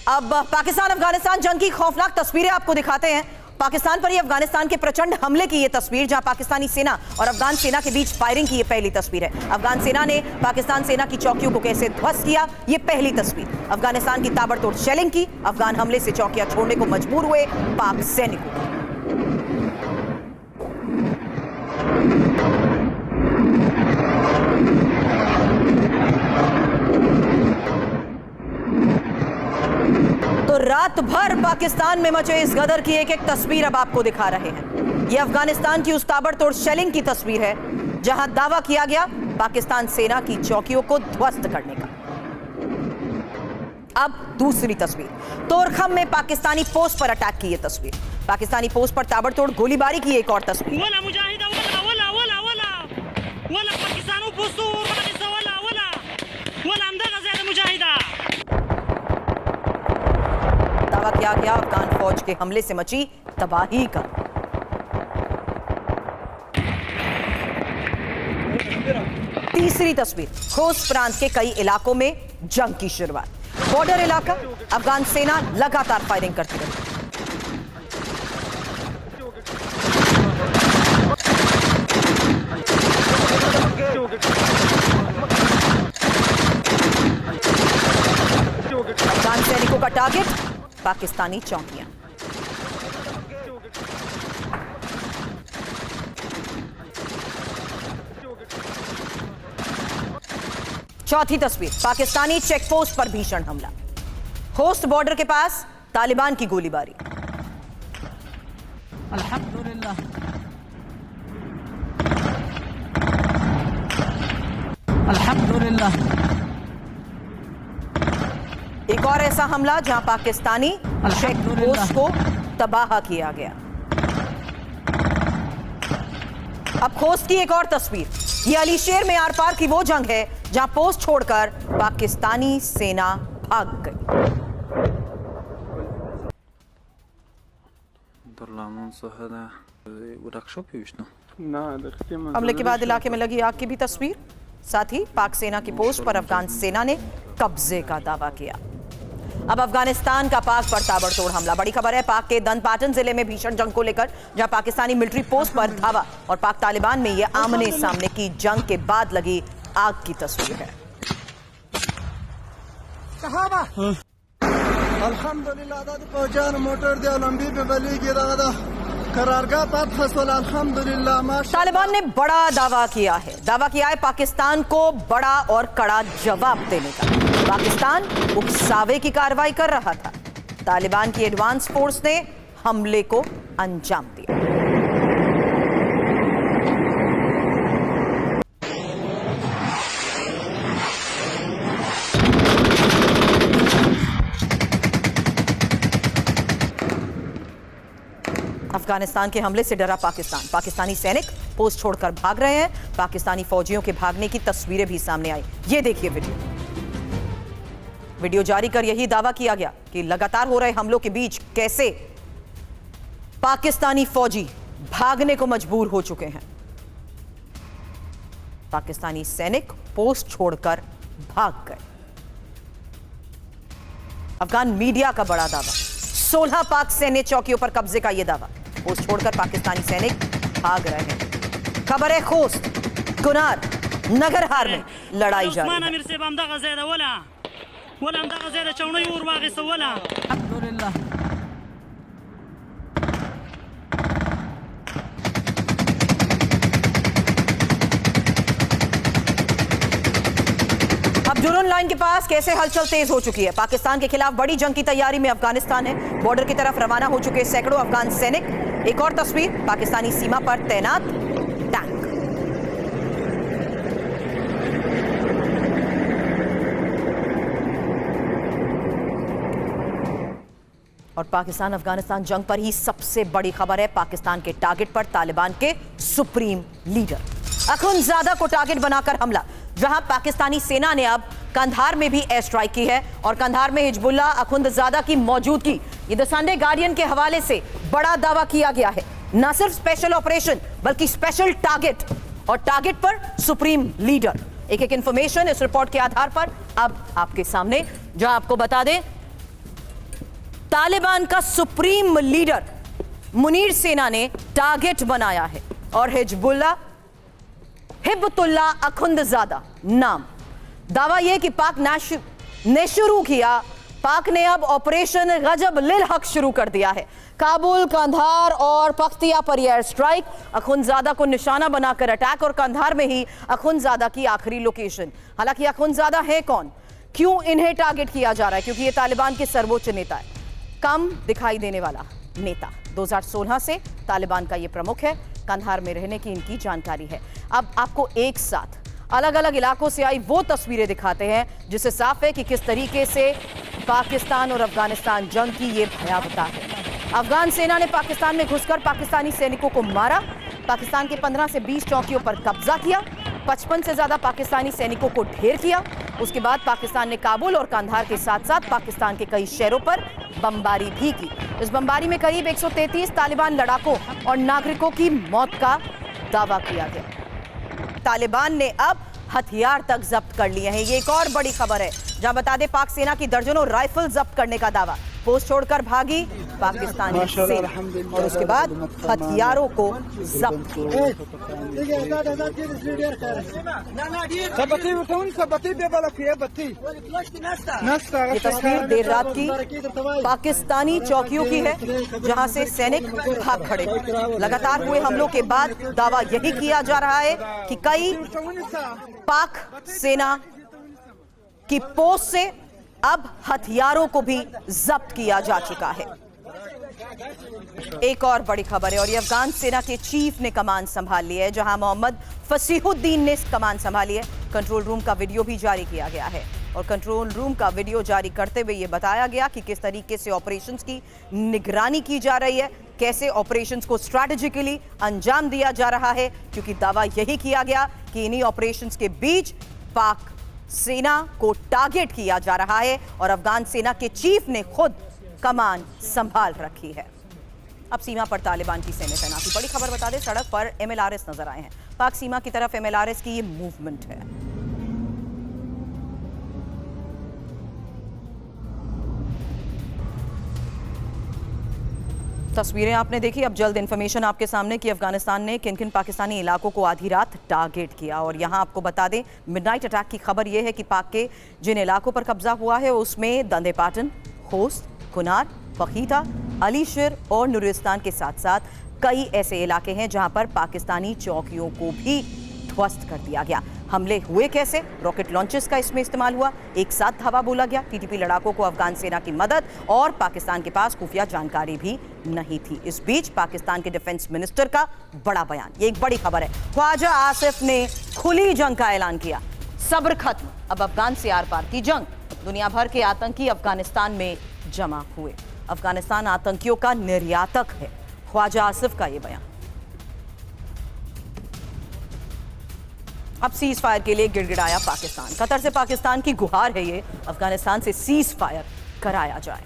अब पाकिस्तान अफगानिस्तान जंग की खौफनाक तस्वीरें आपको दिखाते हैं। पाकिस्तान पर ही अफगानिस्तान के प्रचंड हमले की ये तस्वीर, जहां पाकिस्तानी सेना और अफगान सेना के बीच फायरिंग की ये पहली तस्वीर है। अफगान सेना ने पाकिस्तान सेना की चौकियों को कैसे ध्वस्त किया, ये पहली तस्वीर। अफगानिस्तान की ताबड़तोड़ शेलिंग की, अफगान हमले से चौकियां छोड़ने को मजबूर हुए पाक सैनिकों। तो रात भर पाकिस्तान में मचे इस गदर की एक एक तस्वीर अब आपको दिखा रहे हैं। यह अफगानिस्तान की उस ताबड़तोड़ शेलिंग की तस्वीर है जहां दावा किया गया पाकिस्तान सेना की चौकियों को ध्वस्त करने का। अब दूसरी तस्वीर, तोरखम में पाकिस्तानी पोस्ट पर अटैक की यह तस्वीर, पाकिस्तानी पोस्ट पर ताबड़तोड़ गोलीबारी की एक और तस्वीर। दावा किया गया अफगान फौज के हमले से मची तबाही का। तीसरी तस्वीर, खोस्त प्रांत के कई इलाकों में जंग की शुरुआत, बॉर्डर इलाका, अफगान सेना लगातार फायरिंग करती रही। अफगान सैनिकों का टारगेट पाकिस्तानी चौकियां। चौथी तस्वीर, पाकिस्तानी चेकपोस्ट पर भीषण हमला, खोस्त बॉर्डर के पास तालिबान की गोलीबारी। अल्हम्दुलिल्लाह अल्हम्दुलिल्लाह। एक और ऐसा हमला जहां पाकिस्तानी चेकपोस्ट को तबाह किया गया। अब खोस्त की एक और तस्वीर, ये अलीशेर में आर पार की वो जंग है जहां पोस्ट छोड़कर पाकिस्तानी सेना भाग गई। हमले के बाद इलाके में लगी आग की भी तस्वीर, साथ ही पाक सेना की पोस्ट पर अफगान सेना ने कब्जे का दावा किया। अब अफगानिस्तान का पाक पर ताबड़तोड़ हमला, बड़ी खबर है पाक के दनपाटन जिले में भीषण जंग को लेकर, जहां पाकिस्तानी मिलिट्री पोस्ट पर धावा और पाक तालिबान में यह आमने सामने की जंग के बाद लगी आग की तस्वीर है। तालिबान ने बड़ा दावा किया है पाकिस्तान को बड़ा और कड़ा जवाब देने का। पाकिस्तान उकसावे की कार्रवाई कर रहा था, तालिबान की एडवांस फोर्स ने हमले को अंजाम दिया। अफगानिस्तान के हमले से डरा पाकिस्तान, पाकिस्तानी सैनिक पोस्ट छोड़कर भाग रहे हैं। पाकिस्तानी फौजियों के भागने की तस्वीरें भी सामने आई। ये देखिए वीडियो जारी कर यही दावा किया गया कि लगातार हो रहे हमलों के बीच कैसे पाकिस्तानी फौजी भागने को मजबूर हो चुके हैं। पाकिस्तानी सैनिक पोस्ट छोड़कर भाग गए। अफगान मीडिया का बड़ा दावा, 16 पाक सैन्य चौकियों पर कब्जे का यह दावा, पोस्ट छोड़कर पाकिस्तानी सैनिक भाग रहे हैं। खबर है खोस्त, कुनार, नगरहार में लड़ाई जारी है। अब जुर्न लाइन के पास कैसे हलचल तेज हो चुकी है। पाकिस्तान के खिलाफ बड़ी जंग की तैयारी में अफगानिस्तान है। बॉर्डर की तरफ रवाना हो चुके सैकड़ों अफगान सैनिक। एक और तस्वीर, पाकिस्तानी सीमा पर तैनात टैंक। और पाकिस्तान अफगानिस्तान जंग पर ही सबसे बड़ी खबर है, पाकिस्तान के टारगेट पर तालिबान के सुप्रीम लीडर अखुंदजादा को टारगेट बनाकर हमला, जहां पाकिस्तानी सेना ने अब कंधार में भी एयर स्ट्राइक की है और कंधार में हिजबुल्लाह अखुंदजादा की मौजूदगी, ये द संडे गार्डियन के हवाले से बड़ा दावा किया गया है। न सिर्फ स्पेशल ऑपरेशन बल्कि स्पेशल टारगेट, और टारगेट पर सुप्रीम लीडर। एक एक इंफॉर्मेशन इस रिपोर्ट के आधार पर अब आपके सामने, जो आपको बता दें तालिबान का सुप्रीम लीडर मुनीर सेना ने टारगेट बनाया है और हिब्बतुल्लाह अखुंदजादा नाम। दावा यह कि पाक ने शुरू किया, पाक ने अब ऑपरेशन गजब लिल हक शुरू कर दिया है। काबुल, कंधार और पख्तिया पर एयर स्ट्राइक, अखुंदजादा को निशाना बनाकर अटैक और कंधार में ही अखुंदजादा की आखिरी लोकेशन। हालांकि अखुंदजादा है कौन, क्यों इन्हें टारगेट किया जा रहा है? क्योंकि ये तालिबान के सर्वोच्च नेता है, कम दिखाई देने वाला नेता। 2016 से तालिबान का ये प्रमुख है, कंधार में रहने की इनकी जानकारी है। अब आपको एक साथ अलग अलग इलाकों से आई वो तस्वीरें दिखाते हैं जिससे साफ है कि किस तरीके से पाकिस्तान और अफगानिस्तान जंग की ये भयावहता है। अफगान सेना ने पाकिस्तान में घुसकर पाकिस्तानी सैनिकों को मारा, पाकिस्तान के 15 से 20 चौकियों पर कब्जा किया, 55 से ज्यादा पाकिस्तानी सैनिकों को ढेर किया। उसके बाद पाकिस्तान ने काबुल और कंधार के साथ साथ पाकिस्तान के कई शहरों पर बमबारी भी की। इस बमबारी में करीब 133 तालिबान लड़ाकों और नागरिकों की मौत का दावा किया गया। तालिबान ने अब हथियार तक जब्त कर लिए हैं। ये एक और बड़ी खबर है, जहां बता दें पाक सेना की दर्जनों राइफल जब्त करने का दावा। पोस्ट छोड़कर भागी पाकिस्तानी सेना और उसके बाद हथियारों को जब्त किया। ये तस्वीर देर रात की पाकिस्तानी चौकियों की है, जहां से सैनिक भाग खड़े। लगातार हुए हमलों के बाद दावा यही किया जा रहा है कि कई पाक सेना की पोस्ट से अब हथियारों को भी जब्त किया जा चुका है। एक और बड़ी खबर है और ये अफगान सेना के चीफ ने कमान संभाल ली है, जहां मोहम्मद फसीहुद्दीन ने कमान संभाली है। कंट्रोल रूम का वीडियो भी जारी किया गया है और कंट्रोल रूम का वीडियो जारी करते हुए ये बताया गया कि किस तरीके से ऑपरेशंस की निगरानी की जा रही है, कैसे ऑपरेशंस को स्ट्रैटेजिकली अंजाम दिया जा रहा है। क्योंकि दावा यही किया गया कि इन्हीं ऑपरेशंस के बीच पाक सेना को टारगेट किया जा रहा है और अफगान सेना के चीफ ने खुद कमान संभाल रखी है। अब सीमा पर तालिबान की सेना तैनाती। बड़ी खबर बता दें, सड़क पर MLRS नजर आए हैं। पाक सीमा की तरफ MLRS की ये मूवमेंट है। तस्वीरें आपने देखी। अब जल्द इंफॉर्मेशन आपके सामने कि अफगानिस्तान ने किन किन पाकिस्तानी इलाकों को आधी रात टारगेट किया। और यहां आपको बता दें, मिडनाइट अटैक की खबर यह है कि पाक के जिन इलाकों पर कब्जा हुआ है उसमें दंदे पाटन, खोस्त, कुनार, फकीता, अलीशर और नुरिस्तान के साथ साथ कई ऐसे इलाके हैं जहां पर पाकिस्तानी चौकियों को भी ध्वस्त कर दिया गया। हमले हुए कैसे? रॉकेट लॉन्चर्स का इसमें इस्तेमाल हुआ, एक साथ धावा बोला गया। TTP लड़ाकों को अफगान सेना की मदद और पाकिस्तान के पास खुफिया जानकारी भी नहीं थी। इस बीच पाकिस्तान के डिफेंस मिनिस्टर का बड़ा बयान, ये एक बड़ी खबर है। ख्वाजा आसिफ ने खुली जंग का ऐलान किया। सब्र खत्म, अब अफगान से आर पार की जंग। दुनिया भर के आतंकी अफगानिस्तान में जमा हुए। अफगानिस्तान आतंकियों का निर्यातक है, ख्वाजा आसिफ का ये बयान। अब सीज फायर के लिए गिड़गिड़ाया पाकिस्तान। कतर से पाकिस्तान की गुहार है ये, अफगानिस्तान से सीज फायर कराया जाए।